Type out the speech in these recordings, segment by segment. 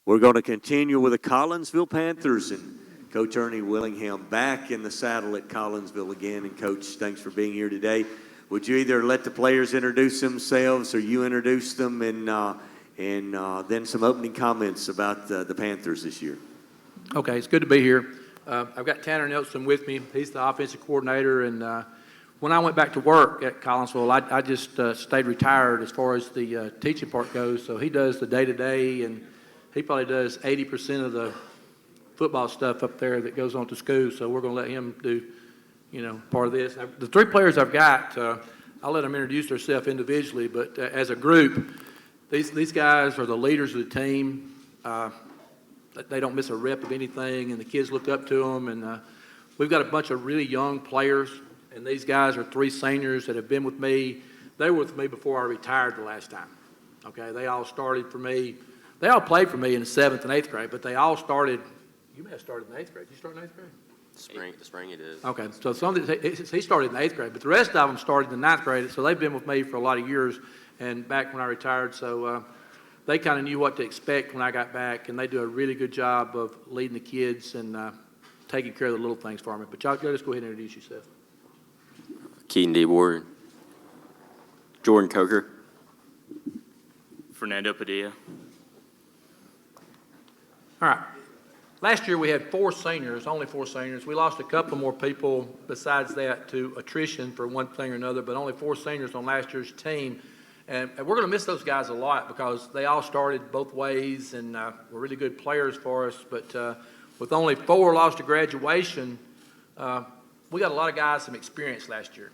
We're going to continue with the Collinsville Panthers and Coach Ernie Willingham back in the saddle at Collinsville again. And Coach, thanks for being here today. Would you either let the players introduce themselves or you introduce them and then some opening comments about the Panthers this year? Okay, it's good to be here. I've got Tanner Nelson with me. He's the offensive coordinator, and when I went back to work at Collinsville, I just stayed retired as far as the teaching part goes. So he does the day-to-day, and he probably does 80% of the football stuff up there that goes on to school. So we're going to let him do, part of this. Now, the three players I've got, I'll let them introduce themselves individually, but as a group, these guys are the leaders of the team. They don't miss a rep of anything, and the kids look up to them. And we've got a bunch of really young players, and these guys are three seniors that have been with me. They were with me before I retired the last time. Okay, they all started for me. They all played for me in the 7th and 8th grade, but they all started. You may have started in the 8th grade. Did you start in the 8th grade? The spring it is. Okay, so he started in the 8th grade, but the rest of them started in the 9th grade, so they've been with me for a lot of years and back when I retired, so they kind of knew what to expect when I got back, and they do a really good job of leading the kids and taking care of the little things for me. But y'all just go ahead and introduce yourself. Keaton D. Ward. Jordan Coker. Fernando Padilla. All right. Last year we had only four seniors. We lost a couple more people besides that to attrition for one thing or another, but only 4 seniors on last year's team. And we're going to miss those guys a lot because they all started both ways and were really good players for us. But with only 4 lost to graduation, we got a lot of guys some experience last year.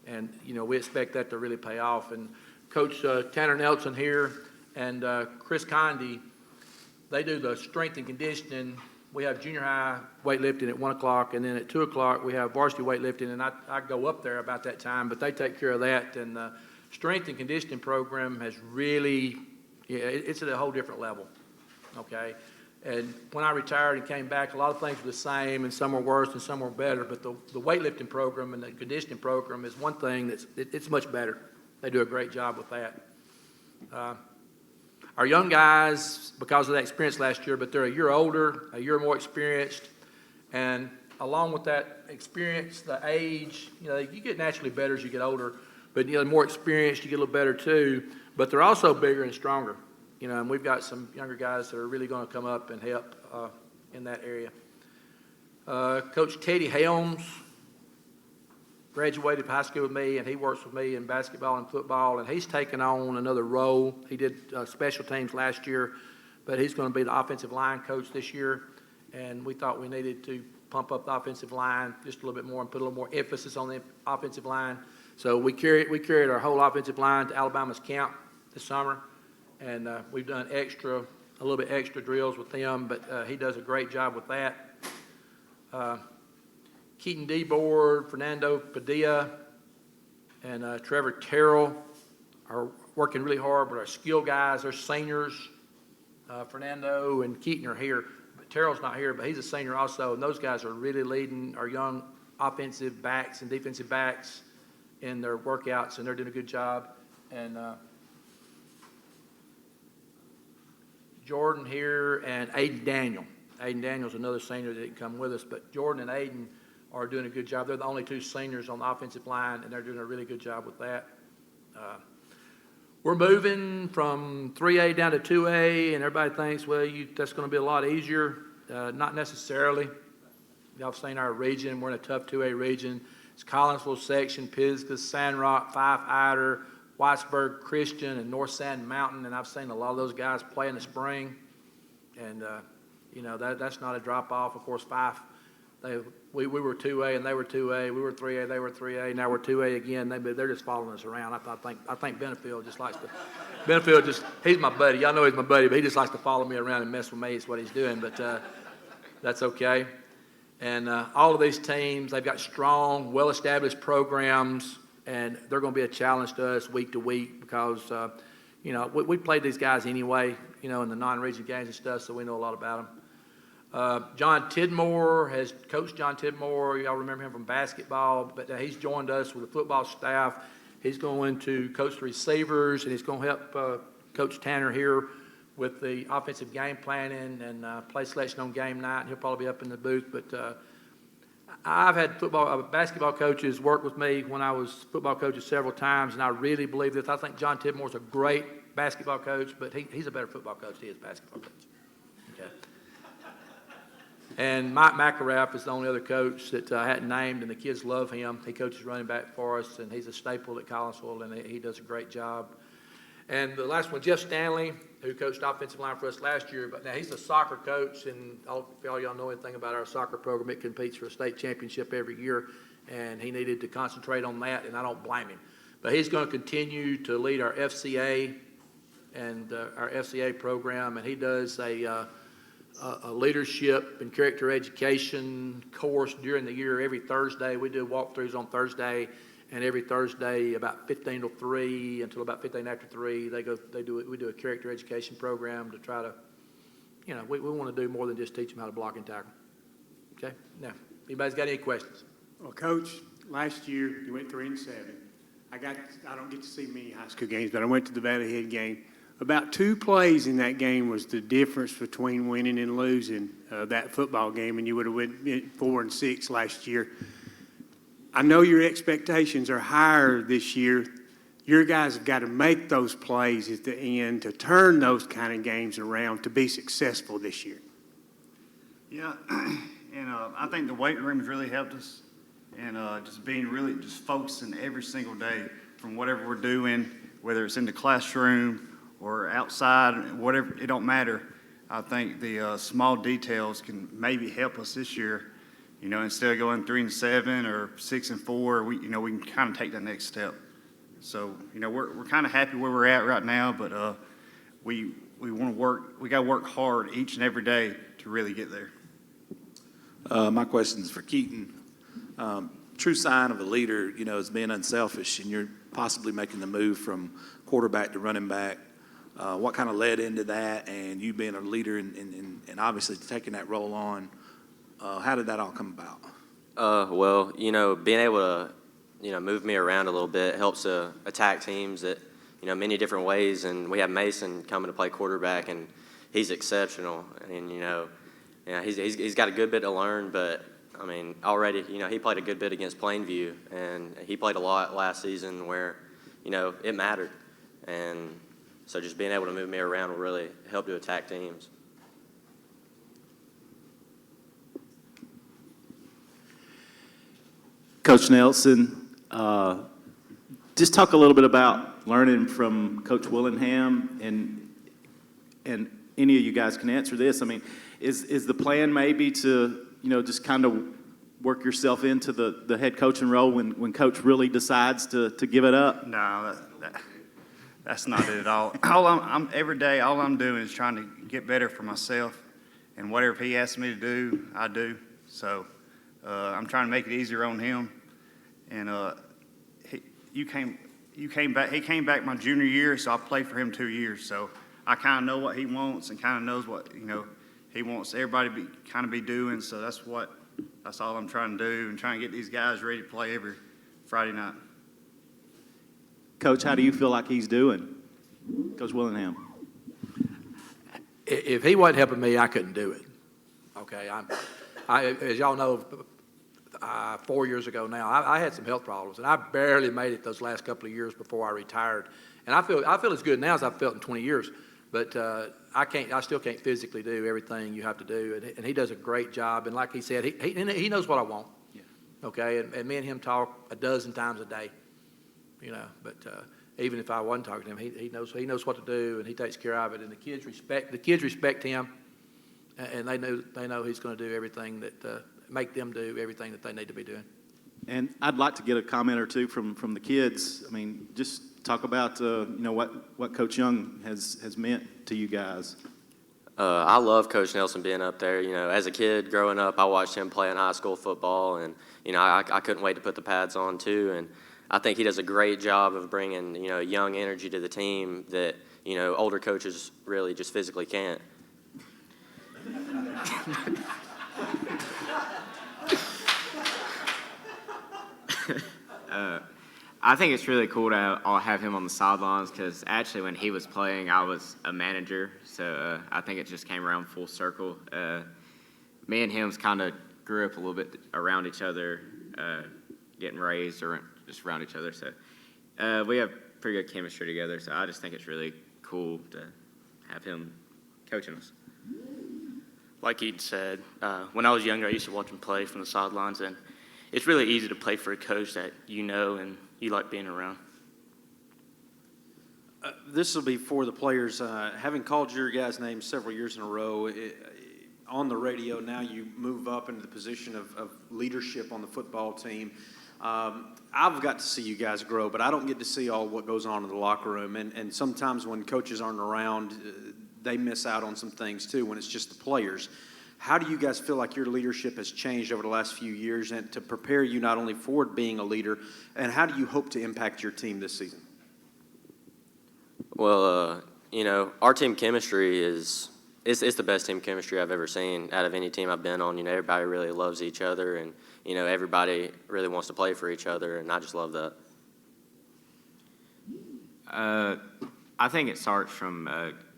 And, we expect that to really pay off. And Coach Tanner Nelson here and Chris Condy, they do the strength and conditioning. We have junior high weightlifting at 1 o'clock, and then at 2 o'clock we have varsity weightlifting, and I go up there about that time, but they take care of that. And the strength and conditioning program has really, it's at a whole different level, okay? And when I retired and came back, a lot of things were the same, and some were worse and some were better, but the weightlifting program and the conditioning program is one thing it's much better. They do a great job with that. Our young guys, because of that experience last year, but they're a year older, a year more experienced, and along with that experience, the age, you get naturally better as you get older, but the more experienced, you get a little better too, but they're also bigger and stronger, and we've got some younger guys that are really going to come up and help in that area. Coach Teddy Helms graduated high school with me, and he works with me in basketball and football, and he's taken on another role. He did special teams last year, but he's going to be the offensive line coach this year, and we thought we needed to pump up the offensive line just a little bit more and put a little more emphasis on the offensive line. So we carried our whole offensive line to Alabama's camp this summer, and we've done a little bit extra drills with them, but he does a great job with that. Keaton D. Board, Fernando Padilla, and Trevor Terrell are working really hard with our skill guys. They're seniors. Fernando and Keaton are here. But Terrell's not here, but he's a senior also. And those guys are really leading our young offensive backs and defensive backs in their workouts, and they're doing a good job. And Jordan here and Aiden Daniel. Aiden Daniel's another senior that didn't come with us, but Jordan and Aiden are doing a good job. They're the only 2 seniors on the offensive line, and they're doing a really good job with that. We're moving from 3A down to 2A, and everybody thinks, well, that's going to be a lot easier. Not necessarily. Y'all have seen our region. We're in a tough 2A region. It's Collinsville section, Pisgah, Sandrock, Fife, Ider, Whitesburg, Christian, and North Sand Mountain, and I've seen a lot of those guys play in the spring. And, that's not a drop-off. Of course, Fife, we were 2A and they were 2A. We were 3A, they were 3A. Now we're 2A again. They're just following us around. I think Benefield just likes to. He's my buddy. Y'all know he's my buddy, but he just likes to follow me around and mess with me. Is what he's doing. But that's okay. And all of these teams, they've got strong, well-established programs, and they're going to be a challenge to us week to week because we played these guys anyway, in the non-region games and stuff, so we know a lot about them. John Tidmore has coached John Tidmore. Y'all remember him from basketball, but he's joined us with the football staff. He's going to coach the receivers, and he's going to help Coach Tanner here with the offensive game planning and play selection on game night. And he'll probably be up in the booth. But I've had basketball coaches work with me when I was football coaches several times, and I really believe this. I think John Tidmore's a great basketball coach, but he's a better football coach than he is basketball coach. Okay. And Mike McElrath is the only other coach that I hadn't named, and the kids love him. He coaches running back for us, and he's a staple at Collinsville, and he does a great job. And the last one, Jeff Stanley, who coached offensive line for us last year, but now he's a soccer coach, and if all y'all know anything about our soccer program, it competes for a state championship every year, and he needed to concentrate on that, and I don't blame him. But he's going to continue to lead our FCA and our FCA program, and he does a leadership and character education course during the year every Thursday. We do walkthroughs on Thursday, and every Thursday about 15 to 3 until about 15 after 3, we do a character education program to try to, we want to do more than just teach them how to block and tackle. Okay? Now, anybody's got any questions? Well, Coach, last year you went 3-7. I don't get to see many high school games, but I went to the Valley Head game. About 2 plays in that game was the difference between winning and losing that football game, and you would have went 4-6 last year. I know your expectations are higher this year. Your guys have got to make those plays at the end to turn those kind of games around to be successful this year. Yeah, and I think the weight room has really helped us, and just focusing every single day from whatever we're doing, whether it's in the classroom or outside, whatever, it don't matter. I think the small details can maybe help us this year. Instead of going 3-7 or 6-4, we can kind of take that next step. So, we're kind of happy where we're at right now, but we want to work. We got to work hard each and every day to really get there. My question is for Keaton. True sign of a leader, is being unselfish, and you're possibly making the move from quarterback to running back. What kind of led into that, and you being a leader and obviously taking that role on? How did that all come about? Well, being able to, move me around a little bit helps to attack teams that, many different ways. And we have Mason coming to play quarterback, and he's exceptional. And, he's got a good bit to learn, but, already, he played a good bit against Plainview, and he played a lot last season where, it mattered. And so just being able to move me around will really help to attack teams. Coach Nelson, just talk a little bit about learning from Coach Willingham, and any of you guys can answer this. Is the plan maybe to, just kind of work yourself into the head coaching role when Coach really decides to give it up? No, that's not it at all. Every day, all I'm doing is trying to get better for myself, and whatever he asks me to do, I do. So I'm trying to make it easier on him. And he came back my junior year, so I played for him 2 years. So I kind of know what he wants, and kind of knows what he wants everybody to be doing. So that's all I'm trying to do, and trying to get these guys ready to play every Friday night. Coach, how do you feel like he's doing, Coach Willingham? If he wasn't helping me, I couldn't do it. Okay, as y'all know, 4 years ago now, I had some health problems, and I barely made it those last couple of years before I retired. And I feel as good now as I've felt in 20 years, but I still can't physically do everything you have to do, and he does a great job. And like he said, he knows what I want. Yeah. Okay, and me and him talk a dozen times a day. But even if I wasn't talking to him, he knows what to do, and he takes care of it. And the kids respect him, and they know he's going to do everything that make them do everything that they need to be doing. And I'd like to get a comment or two from the kids. Just talk about what Coach Young has meant to you guys. I love Coach Nelson being up there. As a kid growing up, I watched him play in high school football, and I couldn't wait to put the pads on too. And I think he does a great job of bringing young energy to the team that older coaches really just physically can't. I think it's really cool to have him on the sidelines because actually when he was playing, I was a manager. So I think it just came around full circle. Me and him kind of grew up a little bit around each other, getting raised or just around each other. So we have pretty good chemistry together. So I just think it's really cool to have him coaching us. Like Eden said, when I was younger, I used to watch him play from the sidelines, and it's really easy to play for a coach that you know and you like being around. This will be for the players. Having called your guys' names several years in a row, on the radio, now you move up into the position of leadership on the football team. I've got to see you guys grow, but I don't get to see all what goes on in the locker room. And sometimes when coaches aren't around, they miss out on some things too when it's just the players. How do you guys feel like your leadership has changed over the last few years and to prepare you not only for being a leader, and how do you hope to impact your team this season? Well, our team chemistry it's the best team chemistry I've ever seen out of any team I've been on. Everybody really loves each other, and, everybody really wants to play for each other, and I just love that. I think it starts from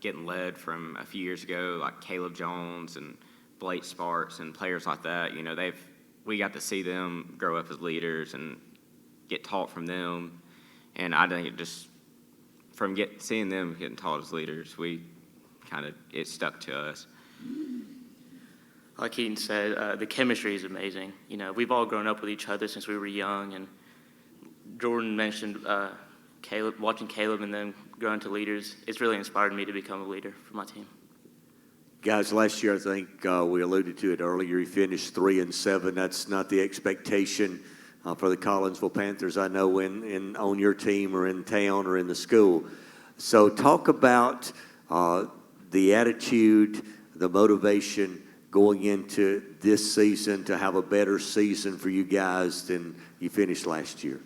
getting led from a few years ago, like Caleb Jones and Blake Sparks and players like that. We got to see them grow up as leaders and get taught from them. And I think it just from seeing them getting taught as leaders, it stuck to us. Like Eden said, the chemistry is amazing. We've all grown up with each other since we were young, and Jordan mentioned watching Caleb and them grow into leaders. It's really inspired me to become a leader for my team. Guys, last year I think we alluded to it earlier. You finished 3-7. That's not the expectation for the Collinsville Panthers. I know on your team or in town or in the school. So talk about the attitude, the motivation going into this season to have a better season for you guys than you finished last year.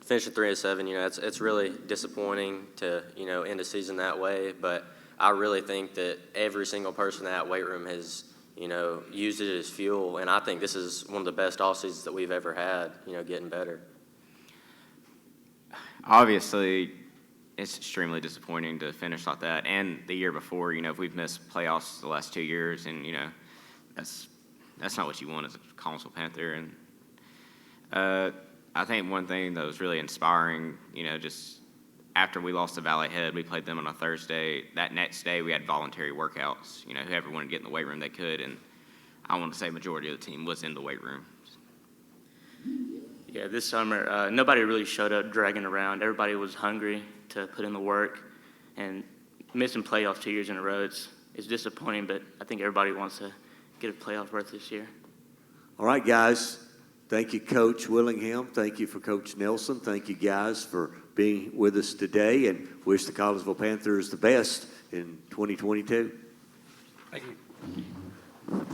Finishing 3-7, it's really disappointing to, end the season that way. But I really think that every single person in that weight room has, used it as fuel. And I think this is one of the best off seasons that we've ever had, getting better. Obviously, it's extremely disappointing to finish like that. And the year before, if we've missed playoffs the last 2 years, and, that's not what you want as a Collinsville Panther. And I think one thing that was really inspiring, just after we lost to Valley Head, we played them on a Thursday. That next day, we had voluntary workouts. Whoever wanted to get in the weight room, they could. And I want to say majority of the team was in the weight room. Yeah, this summer, nobody really showed up dragging around. Everybody was hungry to put in the work. And missing playoffs 2 years in a row, it's disappointing, but I think everybody wants to get a playoff berth this year. All right, guys. Thank you, Coach Willingham. Thank you for Coach Nelson. Thank you, guys, for being with us today, and wish the Collinsville Panthers the best in 2022. Thank you.